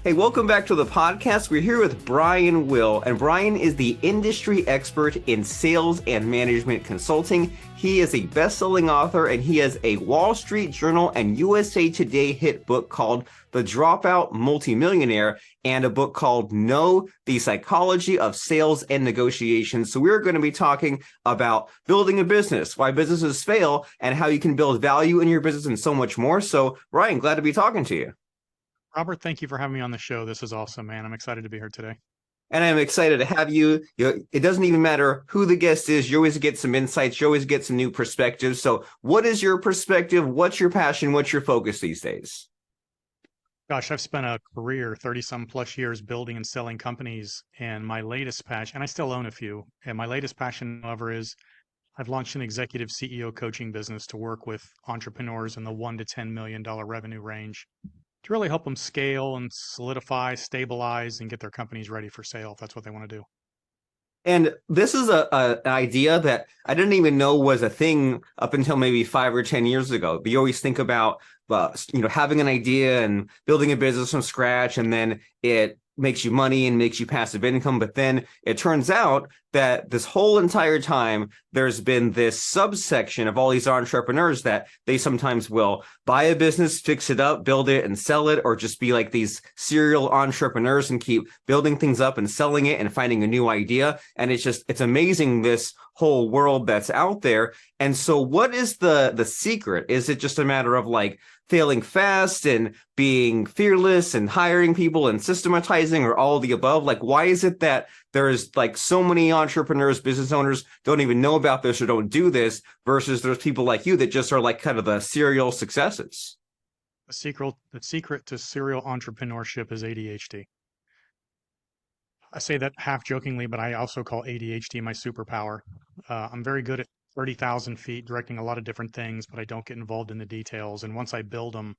Hey, welcome back to the podcast. We're here with Brian Will, and Brian is the industry expert in sales and management consulting. He is a best-selling author, and he has a Wall Street Journal and USA Today hit book called The Dropout Multi-Millionaire and a book called Know, the Psychology of Sales and Negotiations. So we're going to be talking about building a business, why businesses fail, and how you can build value in your business and so much more. So, Brian, glad to be talking to you. Robert, thank you for having me on the show. This is awesome, man. I'm excited to be here today. And I'm excited to have you. It doesn't even matter who the guest is. You always get some insights. You always get some new perspectives. So what is your perspective? What's your passion? What's your focus these days? Gosh, I've spent a career, 30 some plus years building and selling companies. And my latest passion, and I still own a few. And my latest passion, however, is I've launched an executive CEO coaching business to work with entrepreneurs in the $1 to $10 million revenue range, to really help them scale and solidify, stabilize, and get their companies ready for sale if that's what they want to do. And this is an idea that I didn't even know was a thing up until maybe 5 or 10 years ago. But you always think about, having an idea and building a business from scratch, and then it makes you money and makes you passive income. But then it turns out that this whole entire time, there's been this subsection of all these entrepreneurs that they sometimes will buy a business, fix it up, build it and sell it, or just be like these serial entrepreneurs and keep building things up and selling it and finding a new idea. And it's amazing, this whole world that's out there. And so what is the secret? Is it just a matter of like failing fast and being fearless and hiring people and systematizing, or all of the above? Like, why is it that there's like so many entrepreneurs, business owners don't even know about this or don't do this, versus there's people like you that just are like kind of the serial successes? The secret to serial entrepreneurship is ADHD. I say that half jokingly, but I also call ADHD my superpower. I'm very good at 30,000 feet directing a lot of different things, but I don't get involved in the details. And once I build them,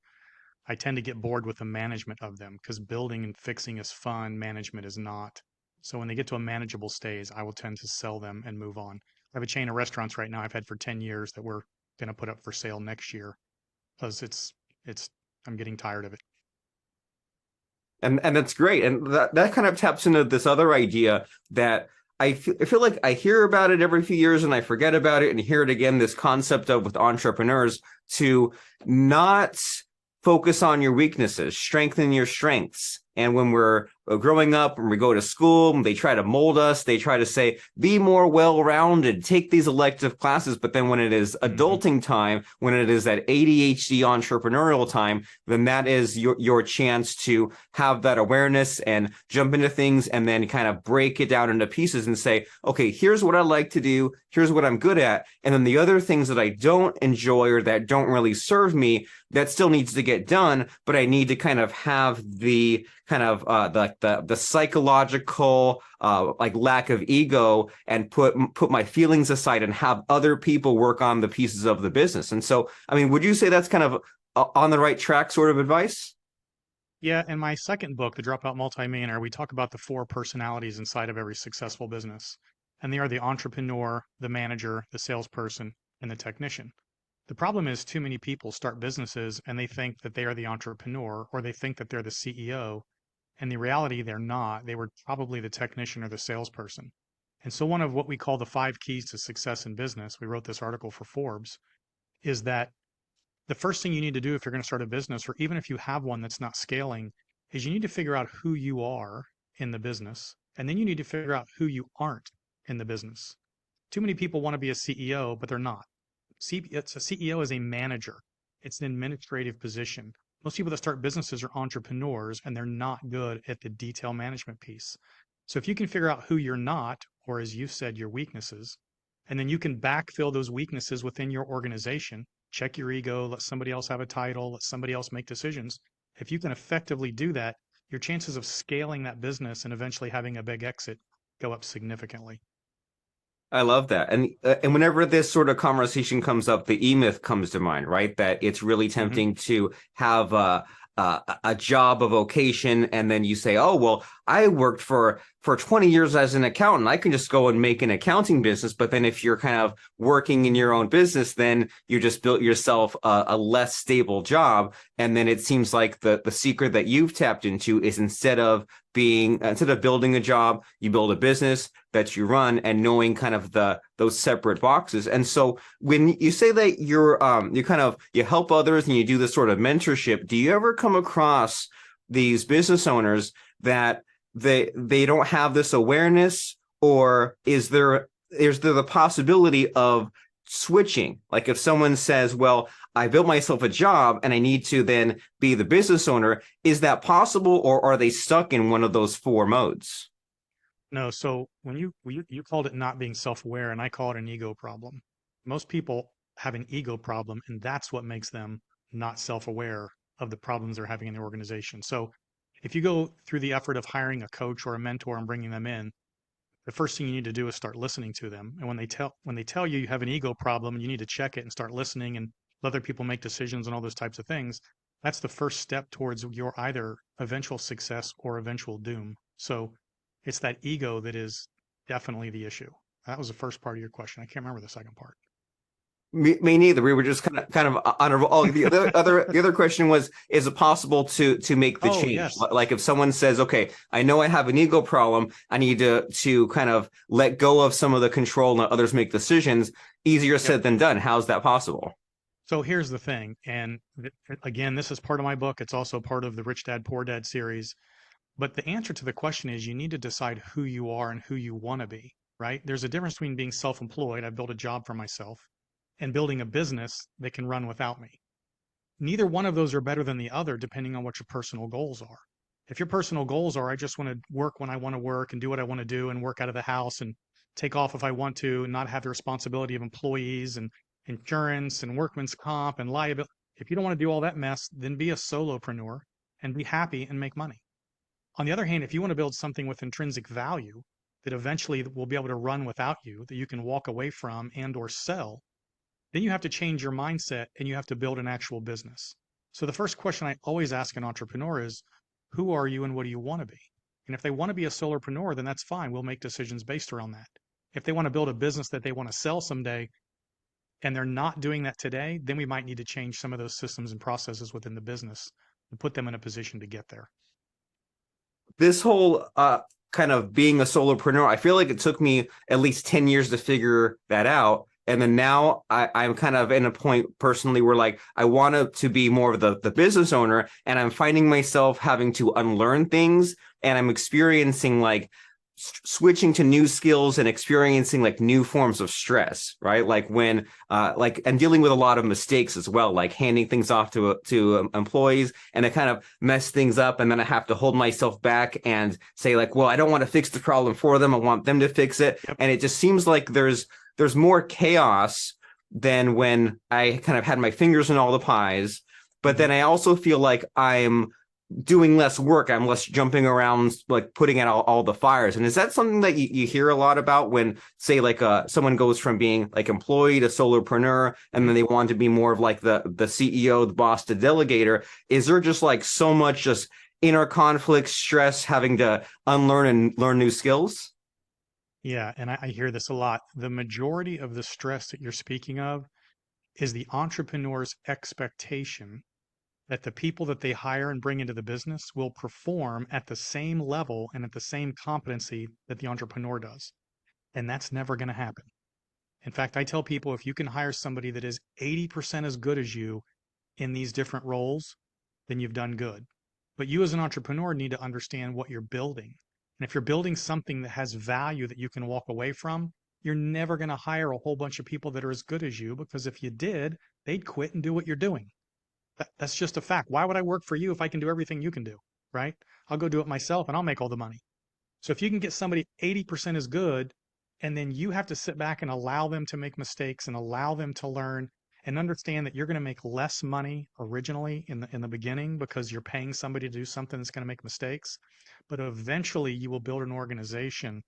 I tend to get bored with the management of them, because building and fixing is fun, management is not. So when they get to a manageable stage, I will tend to sell them and move on. I have a chain of restaurants right now I've had for 10 years that we're going to put up for sale next year, because I'm getting tired of it. And that's great. And that kind of taps into this other idea that I feel like I hear about it every few years and I forget about it and hear it again, this concept of, with entrepreneurs, to not focus on your weaknesses, strengthen your strengths. And when we're growing up and we go to school, they try to mold us. They try to say, be more well-rounded, take these elective classes. But then when it is adulting time, when it is that ADHD entrepreneurial time, then that is your chance to have that awareness and jump into things and then kind of break it down into pieces and say, okay, here's what I like to do. Here's what I'm good at. And then the other things that I don't enjoy or that don't really serve me, that still needs to get done, but I need to kind of have the kind of the psychological like lack of ego, and put my feelings aside and have other people work on the pieces of the business. And so, I mean, would you say that's kind of on the right track sort of advice? Yeah, in my second book, The Dropout Multi-Millionaire, we talk about the 4 personalities inside of every successful business. And they are the entrepreneur, the manager, the salesperson, and the technician. The problem is, too many people start businesses and they think that they are the entrepreneur, or they think that they're the CEO. And the reality, they're not. They were probably the technician or the salesperson. And so one of what we call the 5 keys to success in business, we wrote this article for Forbes, is that the first thing you need to do if you're going to start a business, or even if you have one that's not scaling, is you need to figure out who you are in the business. And then you need to figure out who you aren't in the business. Too many people want to be a CEO, but they're not. A CEO is a manager. It's an administrative position. Most people that start businesses are entrepreneurs, and they're not good at the detail management piece. So if you can figure out who you're not, or as you said, your weaknesses, and then you can backfill those weaknesses within your organization, check your ego, let somebody else have a title, let somebody else make decisions. If you can effectively do that, your chances of scaling that business and eventually having a big exit go up significantly. I love that. And whenever this sort of conversation comes up, the E-Myth comes to mind, right? That it's really tempting to have a job, a vocation, and then you say, oh, well, I worked for for 20 years as an accountant, I can just go and make an accounting business. But then if you're kind of working in your own business, then you just built yourself a less stable job. And then it seems like the secret that you've tapped into is instead of building a job, you build a business that you run and knowing kind of those separate boxes. And so when you say that you help others and you do this sort of mentorship, do you ever come across these business owners that they don't have this awareness, or is there the possibility of switching? Like if someone says, well, I built myself a job and I need to then be the business owner, is that possible, or are they stuck in one of those four modes? No, so when you called it not being self-aware, and I call it an ego problem. Most people have an ego problem, and that's what makes them not self-aware of the problems they're having in the organization. So if you go through the effort of hiring a coach or a mentor and bringing them in, the first thing you need to do is start listening to them. And when they tell you you have an ego problem and you need to check it and start listening and let other people make decisions and all those types of things, that's the first step towards your either eventual success or eventual doom. So it's that ego that is definitely the issue. That was the first part of your question. I can't remember the second part. Me neither. We were just kind of honorable. Oh, the other question was, is it possible to make the Oh, change? yes. Like if someone says, okay, I know I have an ego problem, I need to kind of let go of some of the control and let others make decisions. Easier Yep. said than done. How's that possible? So here's the thing. And again, this is part of my book. It's also part of the Rich Dad, Poor Dad series. But the answer to the question is you need to decide who you are and who you want to be, right? There's a difference between being self-employed, I built a job for myself, and building a business that can run without me. Neither one of those are better than the other, depending on what your personal goals are. If your personal goals are, I just want to work when I want to work and do what I want to do and work out of the house and take off if I want to and not have the responsibility of employees and insurance and workman's comp and liability. If you don't want to do all that mess, then be a solopreneur and be happy and make money. On the other hand, if you want to build something with intrinsic value that eventually will be able to run without you, that you can walk away from and or sell, then you have to change your mindset and you have to build an actual business. So the first question I always ask an entrepreneur is, who are you and what do you want to be? And if they want to be a solopreneur, then that's fine. We'll make decisions based around that. If they want to build a business that they want to sell someday and they're not doing that today, then we might need to change some of those systems and processes within the business and put them in a position to get there. This whole kind of being a solopreneur, I feel like it took me at least 10 years to figure that out. And then now I'm kind of in a point personally where like I want to be more of the business owner, and I'm finding myself having to unlearn things, and I'm experiencing like switching to new skills and experiencing like new forms of stress, right? Like when like and dealing with a lot of mistakes as well, like handing things off to employees, and I kind of mess things up, and then I have to hold myself back and say like, well, I don't want to fix the problem for them, I want them to fix it. Yep. And it just seems like there's more chaos than when I kind of had my fingers in all the pies. But Mm-hmm. then I also feel like I'm doing less work. I'm less jumping around, like putting out all the fires. And is that something that you hear a lot about when, say, like someone goes from being like employee to solopreneur, and then they want to be more of like the CEO, the boss, the delegator? Is there just like so much just inner conflict, stress, having to unlearn and learn new skills? Yeah, and I hear this a lot. The majority of the stress that you're speaking of is the entrepreneur's expectation that the people that they hire and bring into the business will perform at the same level and at the same competency that the entrepreneur does. And that's never going to happen. In fact, I tell people if you can hire somebody that is 80% as good as you in these different roles, then you've done good. But you as an entrepreneur need to understand what you're building. And if you're building something that has value that you can walk away from, you're never going to hire a whole bunch of people that are as good as you, because if you did, they'd quit and do what you're doing. That's just a fact. Why would I work for you if I can do everything you can do? Right? I'll go do it myself and I'll make all the money. So if you can get somebody 80% as good, and then you have to sit back and allow them to make mistakes and allow them to learn and understand that you're going to make less money originally in the beginning because you're paying somebody to do something that's going to make mistakes, but eventually you will build an organization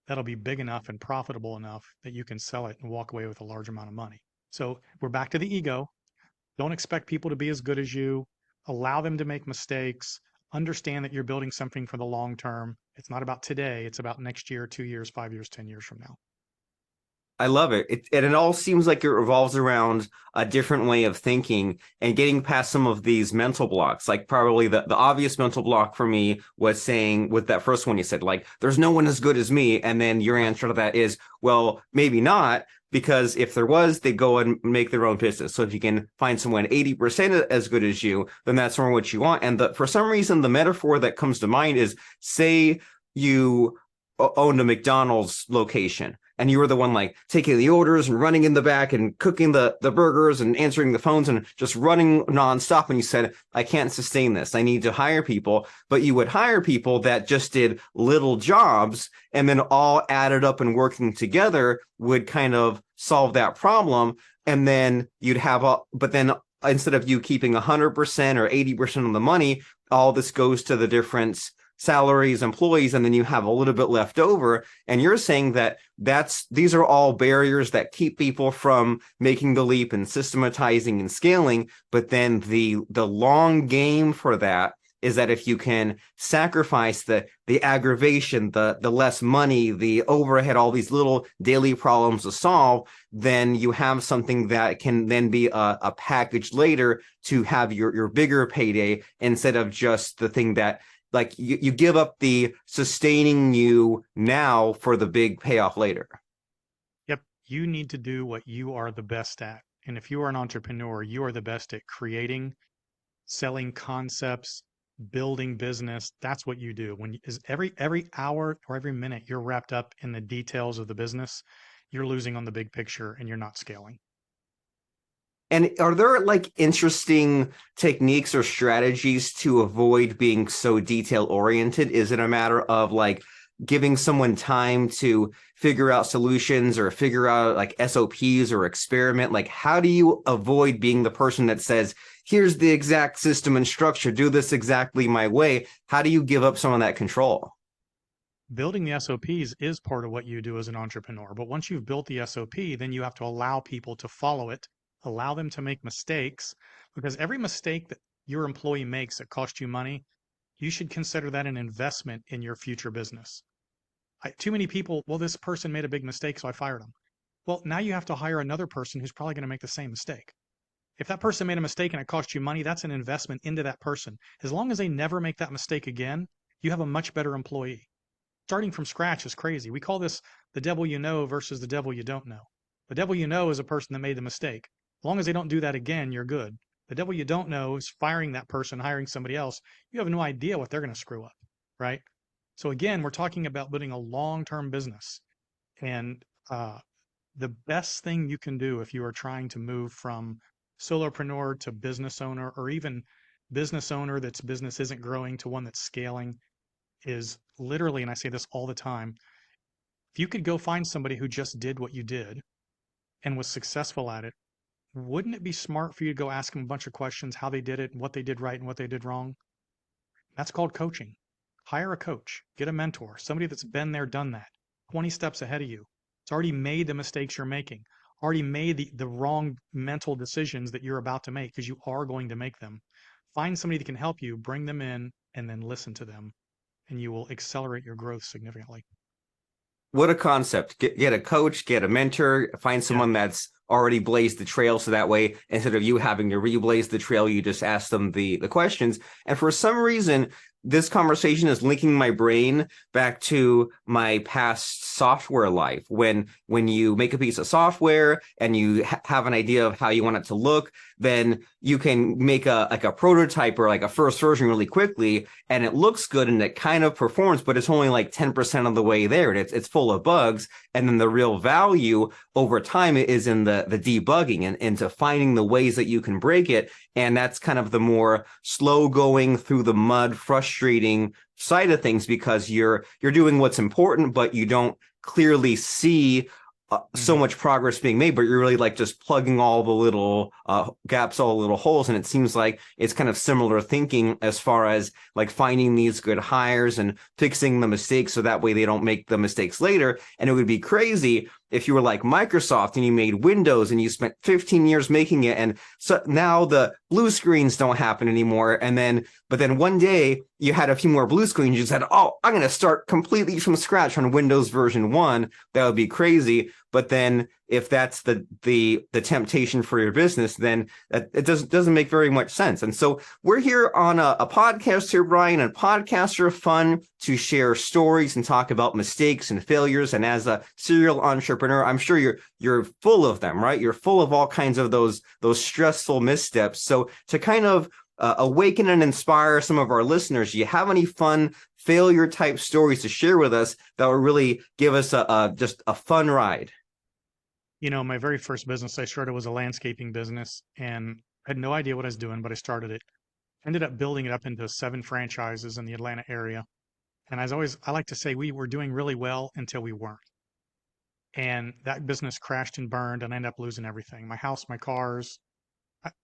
that'll be big enough and profitable enough that you can sell it and walk away with a large amount of money. So we're back to the ego. Don't expect people to be as good as you. Allow them to make mistakes. Understand that you're building something for the long term It's not about today. It's about next year, 2 years, 5 years, 10 years from now. I love it. And it all seems like it revolves around a different way of thinking and getting past some of these mental blocks. Like probably the obvious mental block for me was saying with that first one you said, like, there's no one as good as me. And then your answer to that is, well, maybe not, because if there was, they'd go and make their own business. So if you can find someone 80% as good as you, then that's more what you want. And for some reason, the metaphor that comes to mind is, say you owned a McDonald's location and you were the one like taking the orders and running in the back and cooking the burgers and answering the phones and just running nonstop. And you said, I can't sustain this. I need to hire people. But you would hire people that just did little jobs, and then all added up and working together would kind of solve that problem. And then you'd have but then instead of you keeping 100% or 80% of the money, all this goes to the different salaries, employees, and then you have a little bit left over. And you're saying that these are all barriers that keep people from making the leap and systematizing and scaling. But then the long game for that is that if you can sacrifice the aggravation, the less money, the overhead, all these little daily problems to solve, then you have something that can then be a package later to have your bigger payday, instead of just the thing that, like, you give up the sustaining you now for the big payoff later. Yep. You need to do what you are the best at. And if you are an entrepreneur, you are the best at creating, selling concepts, building business. That's what you do. Every hour or every minute you're wrapped up in the details of the business, you're losing on the big picture and you're not scaling. And are there like interesting techniques or strategies to avoid being so detail oriented? Is it a matter of like giving someone time to figure out solutions or figure out like SOPs or experiment? Like, how do you avoid being the person that says, here's the exact system and structure, do this exactly my way? How do you give up some of that control? Building the SOPs is part of what you do as an entrepreneur. But once you've built the SOP, then you have to allow people to follow it, allow them to make mistakes, because every mistake that your employee makes that costs you money, you should consider that an investment in your future business. Too many people, well, this person made a big mistake, so I fired them. Well, now you have to hire another person who's probably going to make the same mistake. If that person made a mistake and it cost you money, that's an investment into that person. As long as they never make that mistake again, you have a much better employee. Starting from scratch is crazy. We call this the devil you know versus the devil you don't know. The devil you know is a person that made the mistake. As long as they don't do that again, you're good. The devil you don't know is firing that person, hiring somebody else. You have no idea what they're going to screw up, right? So again, we're talking about building a long-term business. And the best thing you can do if you are trying to move from solopreneur to business owner, or even business owner that's business isn't growing to one that's scaling, is literally, and I say this all the time, if you could go find somebody who just did what you did and was successful at it, wouldn't it be smart for you to go ask them a bunch of questions, how they did it, what they did right and what they did wrong? That's called coaching. Hire a coach, get a mentor, somebody that's been there, done that, 20 steps ahead of you. It's already made the mistakes you're making, already made the wrong mental decisions that you're about to make, because you are going to make them. Find somebody that can help you, bring them in, and then listen to them, and you will accelerate your growth significantly. What a concept. Get a coach, get a mentor, find someone that's already blazed the trail, so that way, instead of you having to reblaze the trail, you just ask them the questions. And for some reason, this conversation is linking my brain back to my past software life. When you make a piece of software and you have an idea of how you want it to look, then you can make a prototype or like a first version really quickly, and it looks good and it kind of performs, but it's only like 10% of the way there, and it's full of bugs. And then the real value over time is in the debugging and into finding the ways that you can break it. And that's kind of the more slow going through the mud, frustrating side of things, because you're doing what's important, but you don't clearly see so much progress being made, but you're really like just plugging all the little gaps, all the little holes. And it seems like it's kind of similar thinking as far as like finding these good hires and fixing the mistakes so that way they don't make the mistakes later. And it would be crazy if you were like Microsoft and you made Windows and you spent 15 years making it, and so now the blue screens don't happen anymore, but then one day you had a few more blue screens, you said, oh, I'm going to start completely from scratch on Windows version 1. That would be crazy. But then if that's the temptation for your business, then it doesn't make very much sense. And so we're here on a podcast here, Brian, and podcasts are fun to share stories and talk about mistakes and failures. And as a serial entrepreneur, I'm sure you're full of them, right? You're full of all kinds of those stressful missteps. So to kind of awaken and inspire some of our listeners, do you have any fun failure type stories to share with us that will really give us just a fun ride? My very first business I started was a landscaping business, and I had no idea what I was doing, but I started it. Ended up building it up into 7 franchises in the Atlanta area. And I like to say we were doing really well until we weren't. And that business crashed and burned, and I ended up losing everything. My house, my cars,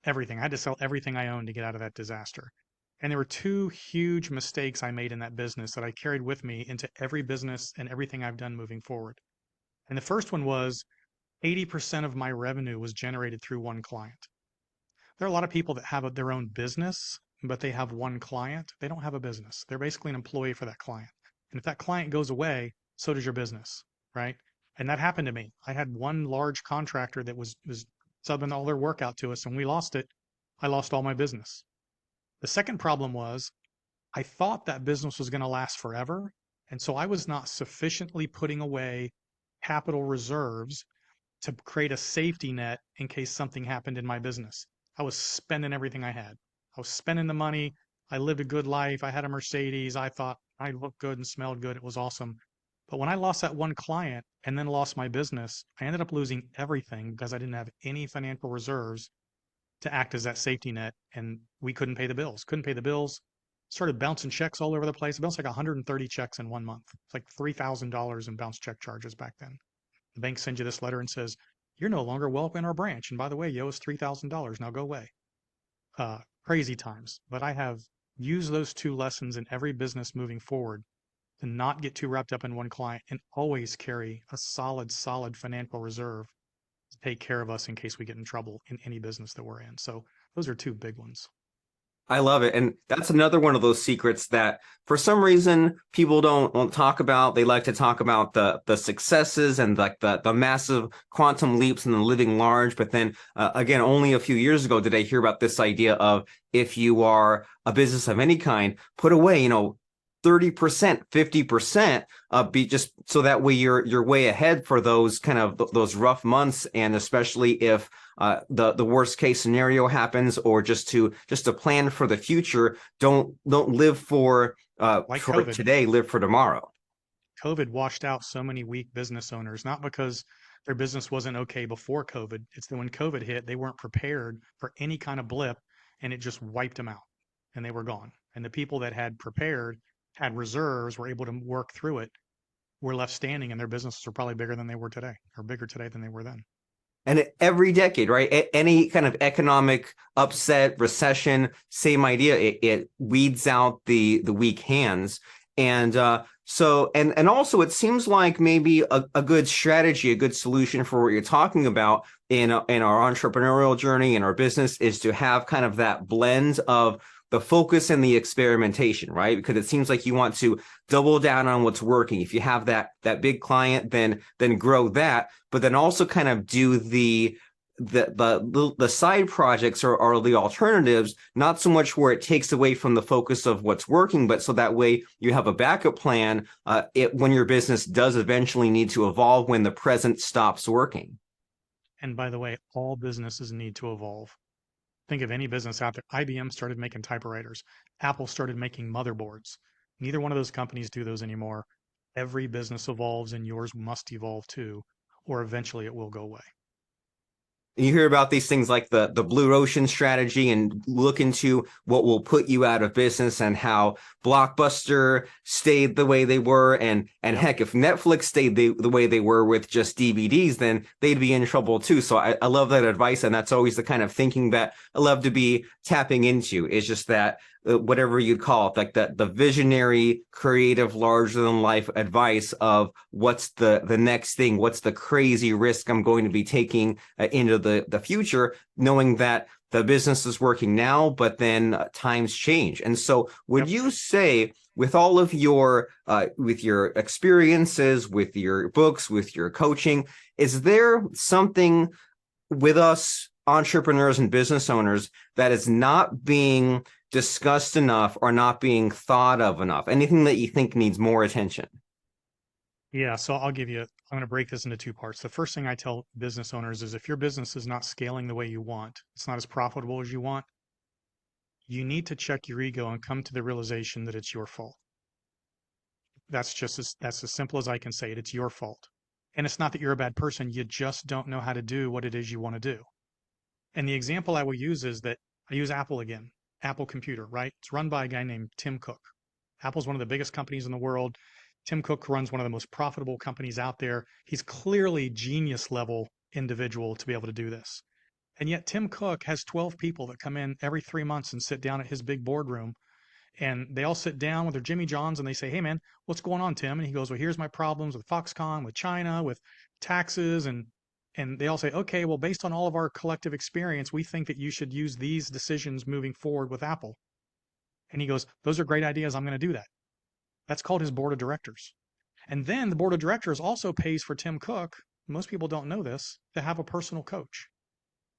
everything. I had to sell everything I owned to get out of that disaster. And there were 2 huge mistakes I made in that business that I carried with me into every business and everything I've done moving forward. And the first one was 80% of my revenue was generated through one client. There are a lot of people that have their own business, but they have one client. They don't have a business. They're basically an employee for that client. And if that client goes away, so does your business, right? And that happened to me. I had one large contractor that was subbing all their work out to us, and we lost it. I lost all my business. The second problem was I thought that business was going to last forever. And so I was not sufficiently putting away capital reserves to create a safety net in case something happened in my business. I was spending everything I had. I was spending the money. I lived a good life. I had a Mercedes. I thought I looked good and smelled good. It was awesome. But when I lost that one client and then lost my business, I ended up losing everything because I didn't have any financial reserves to act as that safety net. And we couldn't pay the bills. Couldn't pay the bills. Started bouncing checks all over the place. I bounced like 130 checks in 1 month. It's like $3,000 in bounce check charges back then. The bank sends you this letter and says, you're no longer welcome in our branch. And by the way, you owe us $3,000. Now go away. Crazy times. But I have used those 2 lessons in every business moving forward to not get too wrapped up in one client and always carry a solid financial reserve to take care of us in case we get in trouble in any business that we're in. So those are 2 big ones. I love it. And that's another one of those secrets that for some reason people don't talk about. They like to talk about the successes and like the massive quantum leaps and the living large. But then again, only a few years ago did I hear about this idea of if you are a business of any kind, put away, 30%, 50%, be just so that way you're way ahead for those kind of those rough months, and especially if the worst case scenario happens, or just to plan for the future. Don't live for Like for COVID. today, live for tomorrow. COVID washed out so many weak business owners, not because their business wasn't okay before COVID. It's that when COVID hit, they weren't prepared for any kind of blip, and it just wiped them out and they were gone. And the people that had prepared, had reserves, were able to work through it, were left standing, and their businesses are probably bigger than they were today, or bigger today than they were then. And every decade, right? Any kind of economic upset, recession, same idea. It weeds out the weak hands. And and also it seems like maybe a good strategy, a good solution for what you're talking about in our entrepreneurial journey, in our business, is to have kind of that blend of the focus and the experimentation, right? Because it seems like you want to double down on what's working. If you have that big client, then grow that, but then also kind of do the side projects or the alternatives, not so much where it takes away from the focus of what's working, but so that way you have a backup plan when your business does eventually need to evolve, when the present stops working. And by the way, all businesses need to evolve. Think of any business out there. IBM started making typewriters. Apple started making motherboards. Neither one of those companies do those anymore. Every business evolves, and yours must evolve too, or eventually it will go away. You hear about these things like the blue ocean strategy, and look into what will put you out of business, and how Blockbuster stayed the way they were. And Yep. heck, if Netflix stayed the way they were with just DVDs, then they'd be in trouble too. So I love that advice. And that's always the kind of thinking that I love to be tapping into. It's just that whatever you'd call it, like the visionary, creative, larger than life advice of what's the next thing, what's the crazy risk I'm going to be taking into the future, knowing that the business is working now, but then times change. And so would you say, with all of your with your experiences, with your books, with your coaching, is there something with us entrepreneurs and business owners that is not being discussed enough or not being thought of enough? Anything that you think needs more attention? Yeah, so I'm going to break this into two parts. The first thing I tell business owners is if your business is not scaling the way you want, it's not as profitable as you want, you need to check your ego and come to the realization that it's your fault. That's as simple as I can say it. It's your fault. And it's not that you're a bad person. You just don't know how to do what it is you want to do. And the example I will use is that I use Apple again, Apple Computer, right? It's run by a guy named Tim Cook. Apple's one of the biggest companies in the world. Tim Cook runs one of the most profitable companies out there. He's clearly genius level individual to be able to do this. And yet Tim Cook has 12 people that come in every 3 months and sit down at his big boardroom. And they all sit down with their Jimmy Johns and they say, hey man, what's going on, Tim? And he goes, well, here's my problems with Foxconn, with China, with taxes. And they all say, okay, well, based on all of our collective experience, we think that you should use these decisions moving forward with Apple. And he goes, those are great ideas. I'm going to do that. That's called his board of directors. And then the board of directors also pays for Tim Cook, most people don't know this, to have a personal coach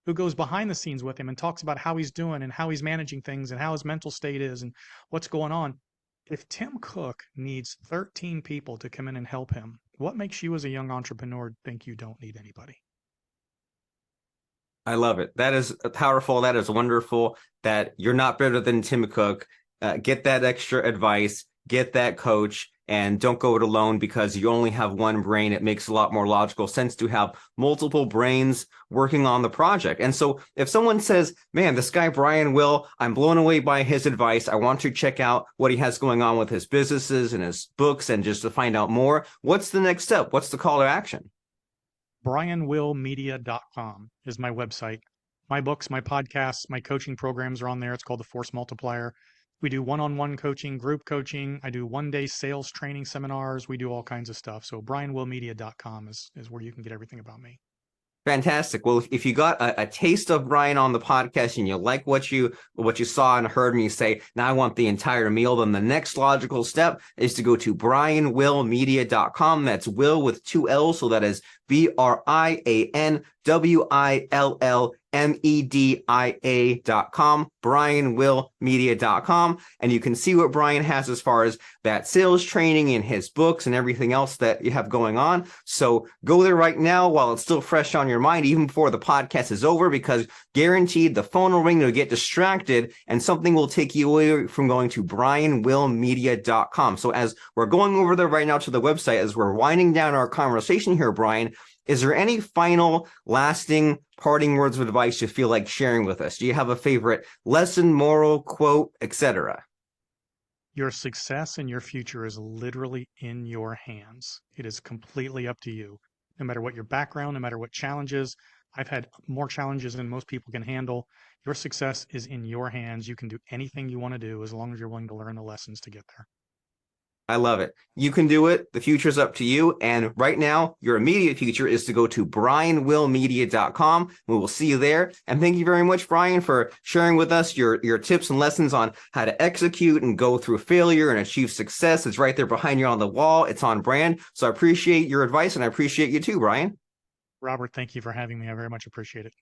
who goes behind the scenes with him and talks about how he's doing and how he's managing things and how his mental state is and what's going on. If Tim Cook needs 13 people to come in and help him, what makes you as a young entrepreneur think you don't need anybody? I love it. That is powerful. That is wonderful. That you're not better than Tim Cook. Get that extra advice, get that coach, and don't go it alone because you only have one brain. It makes a lot more logical sense to have multiple brains working on the project. And so if someone says, man, this guy, Brian Will, I'm blown away by his advice. I want to check out what he has going on with his businesses and his books and just to find out more, what's the next step? What's the call to action? brianwillmedia.com is my website. My books, my podcasts, my coaching programs are on there. It's called The Force Multiplier. We do one-on-one coaching, group coaching. I do one-day sales training seminars. We do all kinds of stuff. So brianwillmedia.com is where you can get everything about me. Fantastic. Well, if you got a taste of Brian on the podcast and you like what you saw and heard me say, now I want the entire meal, then the next logical step is to go to brianwillmedia.com. That's Will with 2 L's. So that is BrianWillmedia.com, brianwillmedia.com. And you can see what Brian has as far as that sales training and his books and everything else that you have going on. So go there right now while it's still fresh on your mind, even before the podcast is over, because guaranteed the phone will ring, you'll get distracted, and something will take you away from going to brianwillmedia.com. So as we're going over there right now to the website, as we're winding down our conversation here, Brian, is there any final, lasting, parting words of advice you feel like sharing with us? Do you have a favorite lesson, moral, quote, etc.? Your success and your future is literally in your hands. It is completely up to you. No matter what your background, no matter what challenges, I've had more challenges than most people can handle. Your success is in your hands. You can do anything you want to do as long as you're willing to learn the lessons to get there. I love it. You can do it. The future's up to you. And right now, your immediate future is to go to brianwillmedia.com. We will see you there. And thank you very much, Brian, for sharing with us your tips and lessons on how to execute and go through failure and achieve success. It's right there behind you on the wall. It's on brand. So I appreciate your advice, and I appreciate you too, Brian. Robert, thank you for having me. I very much appreciate it.